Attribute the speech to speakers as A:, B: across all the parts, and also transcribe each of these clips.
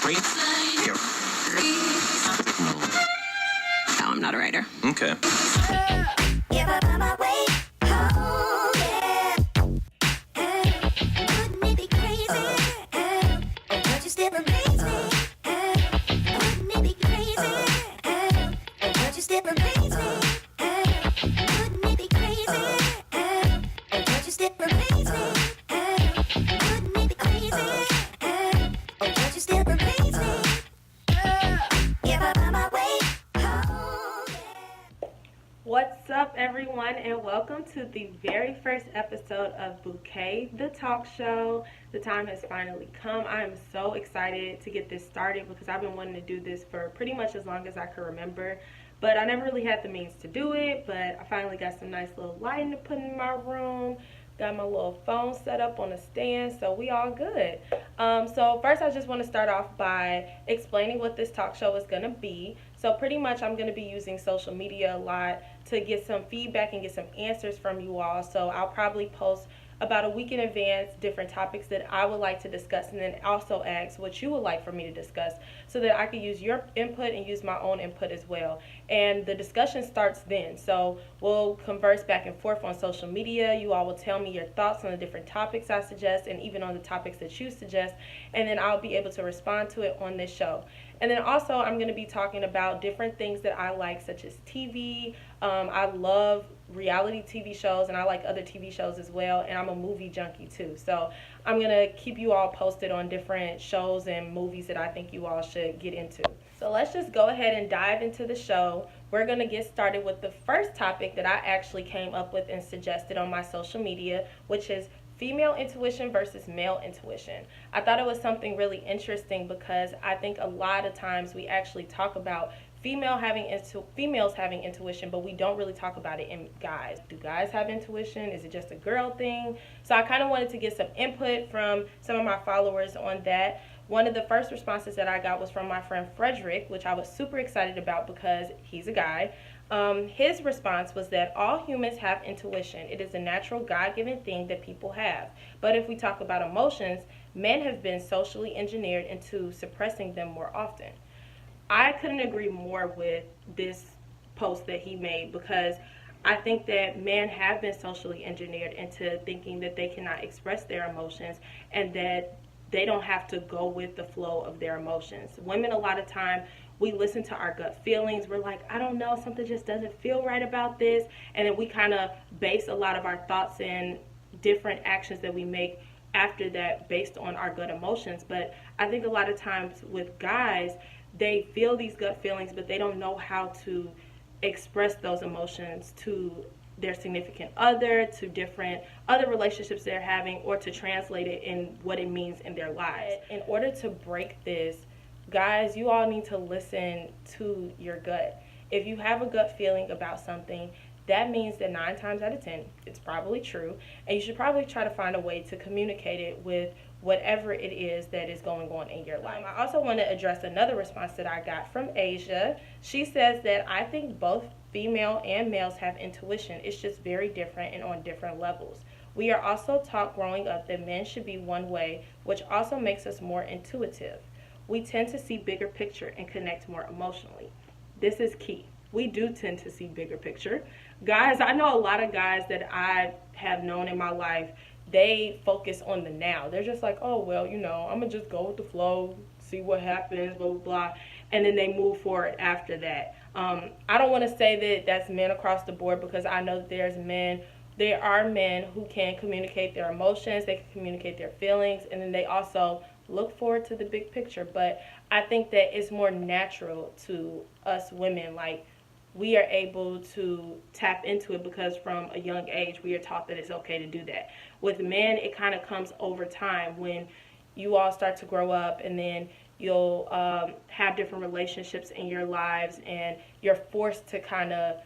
A: No, I'm not a writer.
B: Okay.
C: What's up, everyone, and welcome to the very first episode of BouKay, the talk show. The time has finally come. I am so excited to get this started because I've been wanting to do this for pretty much as long as I can remember, but I never really had the means to do it. But I finally got some nice little lighting to put in my room. Got my little phone set up on a stand, so we all good. So first I just want to start off by explaining what this talk show is going to be. So pretty much I'm going to be using social media a lot to get some feedback and get some answers from you all. So I'll probably post about a week in advance different topics that I would like to discuss, and then also ask what you would like for me to discuss so that I can use your input and use my own input as well. And the discussion starts then. So we'll converse back and forth on social media. You all will tell me your thoughts on the different topics I suggest and even on the topics that you suggest, and then I'll be able to respond to it on this show. And then also I'm going to be talking about different things that I like, such as TV. I love reality TV shows, and I like other TV shows as well, and I'm a movie junkie too. So I'm going to keep you all posted on different shows and movies that I think you all should get into. So let's just go ahead and dive into the show. We're going to get started with the first topic that I actually came up with and suggested on my social media, which is female intuition versus male intuition. I thought it was something really interesting because I think a lot of times we actually talk about females having intuition, but we don't really talk about it in guys. Do guys have intuition? Is it just a girl thing? So I kind of wanted to get some input from some of my followers on that. One of the first responses that I got was from my friend Frederick, which I was super excited about because he's a guy. His response was that all humans have intuition. It is a natural God-given thing that people have. But if we talk about emotions, men have been socially engineered into suppressing them more often. I couldn't agree more with this post that he made because I think that men have been socially engineered into thinking that they cannot express their emotions and that they don't have to go with the flow of their emotions. Women, a lot of time, we listen to our gut feelings. We're like, I don't know, something just doesn't feel right about this. And then we kind of base a lot of our thoughts and different actions that we make after that based on our gut emotions. But I think a lot of times with guys, they feel these gut feelings, but they don't know how to express those emotions to their significant other, to different other relationships they're having, or to translate it in what it means in their lives. In order to break this, guys, you all need to listen to your gut. If you have a gut feeling about something, that means that 9 times out of 10, it's probably true, and you should probably try to find a way to communicate it with whatever it is that is going on in your life. I also want to address another response that I got from Asia. She says that I think both female and males have intuition. It's just very different and on different levels. We are also taught growing up that men should be one way, which also makes us more intuitive. We tend to see bigger picture and connect more emotionally. This is key. We do tend to see bigger picture. Guys, I know a lot of guys that I have known in my life, they focus on the now. They're just like, oh, well, you know, I'm going to just go with the flow, see what happens, blah, blah, blah. And then they move forward after that. I don't want to say that that's men across the board because I know that there are men who can communicate their emotions, they can communicate their feelings, and then they also look forward to the big picture. But I think that it's more natural to us women. Like, we are able to tap into it because from a young age we are taught that it's okay to do that. With men, it kind of comes over time when you all start to grow up, and then you'll have different relationships in your lives, and you're forced to kind of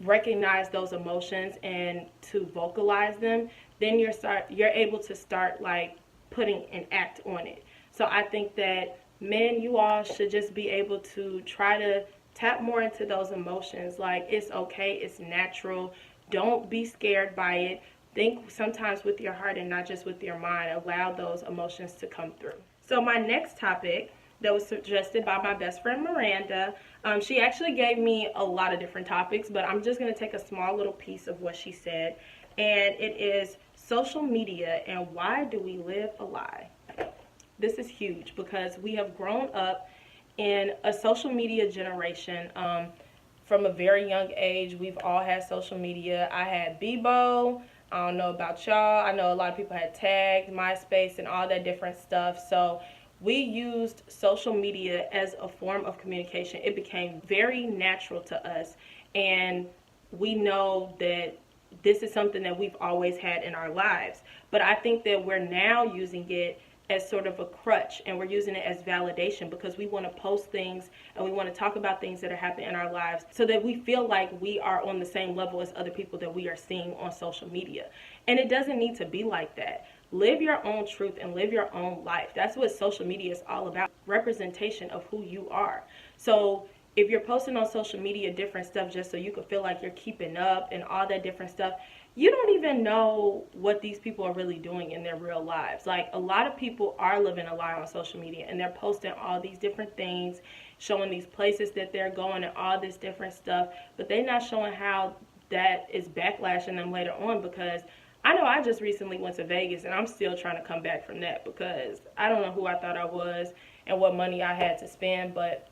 C: recognize those emotions and to vocalize them. Then you're able to start like putting an act on it. So I think that men, you all should just be able to try to tap more into those emotions. Like, it's okay, it's natural. Don't be scared by it. Think sometimes with your heart and not just with your mind. Allow those emotions to come through. So my next topic that was suggested by my best friend Miranda, she actually gave me a lot of different topics, but I'm just going to take a small little piece of what she said, and it is social media and why do we live a lie? This is huge because we have grown up in a social media generation. From a very young age, we've all had social media. I had Bebo. I don't know about y'all. I know a lot of people had Tagged, MySpace, and all that different stuff. So we used social media as a form of communication. It became very natural to us. And we know that this is something that we've always had in our lives. But I think that we're now using it as sort of a crutch, and we're using it as validation because we want to post things and we want to talk about things that are happening in our lives so that we feel like we are on the same level as other people that we are seeing on social media. And it doesn't need to be like that. Live your own truth and live your own life. That's what social media is all about, representation of who you are. So if you're posting on social media different stuff just so you can feel like you're keeping up and all that different stuff, you don't even know what these people are really doing in their real lives. Like, a lot of people are living a lie on social media, and they're posting all these different things, showing these places that they're going and all this different stuff, but they're not showing how that is backlashing them later on. Because I know I just recently went to Vegas, and I'm still trying to come back from that because I don't know who I thought I was and what money I had to spend, but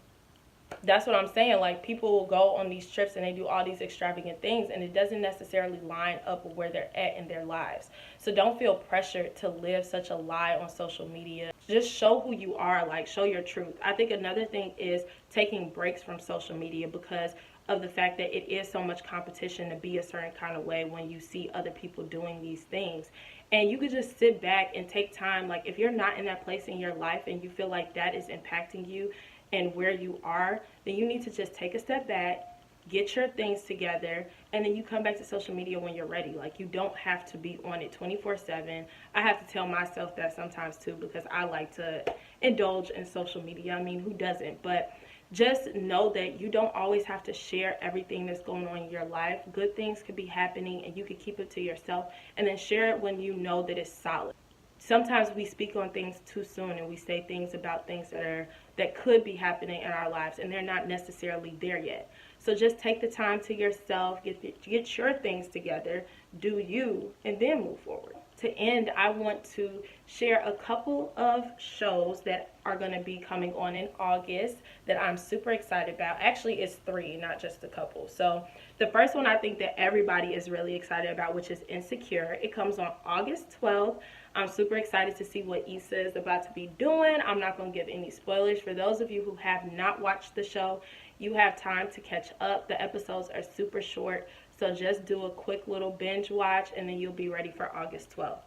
C: that's what I'm saying. Like, people will go on these trips and they do all these extravagant things, and it doesn't necessarily line up with where they're at in their lives. So don't feel pressured to live such a lie on social media. Just show who you are, like, show your truth. I think another thing is taking breaks from social media because of the fact that it is so much competition to be a certain kind of way when you see other people doing these things. And you could just sit back and take time. Like, if you're not in that place in your life and you feel like that is impacting you and where you are, then you need to just take a step back, get your things together, and then you come back to social media when you're ready. Like, you don't have to be on it 24/7. I have to tell myself that sometimes too because I like to indulge in social media. I mean, who doesn't? But just know that you don't always have to share everything that's going on in your life. Good things could be happening and you could keep it to yourself and then share it when you know that it's solid. Sometimes we speak on things too soon and we say things about things that could be happening in our lives and they're not necessarily there yet. So just take the time to yourself, get your things together, do you, and then move forward. To end, I want to share a couple of shows that are going to be coming on in August that I'm super excited about. Actually, it's 3, not just a couple. So the first one I think that everybody is really excited about, which is Insecure. It comes on August 12th. I'm super excited to see what Issa is about to be doing. I'm not going to give any spoilers. For those of you who have not watched the show, you have time to catch up. The episodes are super short, so just do a quick little binge watch and then you'll be ready for August 12th.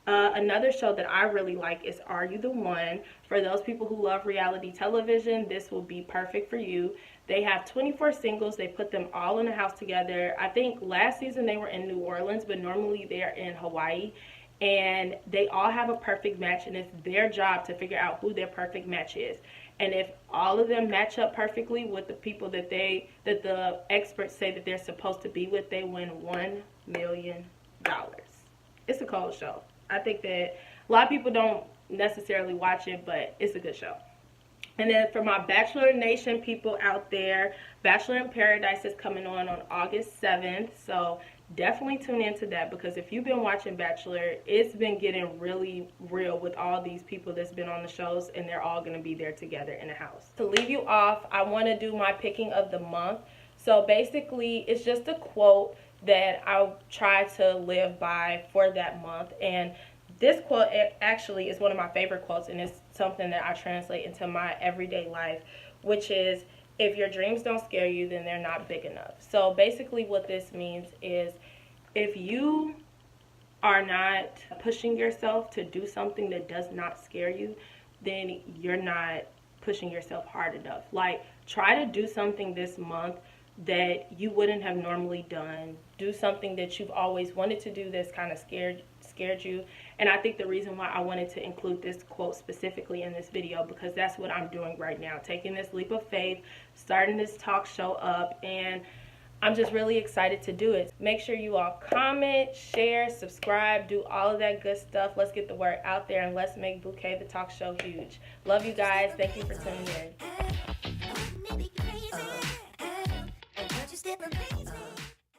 C: Another show that I really like is Are You the One? For those people who love reality television, this will be perfect for you. They have 24 singles. They put them all in a house together. I think last season they were in New Orleans, but normally they're in Hawaii. And they all have a perfect match, and it's their job to figure out who their perfect match is. And if all of them match up perfectly with the people that the experts say that they're supposed to be with, they win $1 million. It's a cold show. I think that a lot of people don't necessarily watch it, but it's a good show. And then for my Bachelor Nation people out there, Bachelor in Paradise is coming on August 7th. So definitely tune into that because if you've been watching Bachelor, it's been getting really real with all these people that's been on the shows, and they're all going to be there together in a house. To leave you off, I want to do my picking of the month. So basically, it's just a quote that I try to live by for that month. And this quote actually is one of my favorite quotes, and it's something that I translate into my everyday life, which is, if your dreams don't scare you, then they're not big enough. So basically what this means is if you are not pushing yourself to do something that does not scare you, then you're not pushing yourself hard enough. Like, try to do something this month that you wouldn't have normally done. Do something that you've always wanted to do that's kind of scared you. And I think the reason why I wanted to include this quote specifically in this video, because that's what I'm doing right now, taking this leap of faith, starting this talk show up, and I'm just really excited to do it. Make sure you all comment, share, subscribe, do all of that good stuff. Let's get the word out there and let's make BouKay the Talk Show huge. Love you guys. Thank you for tuning in.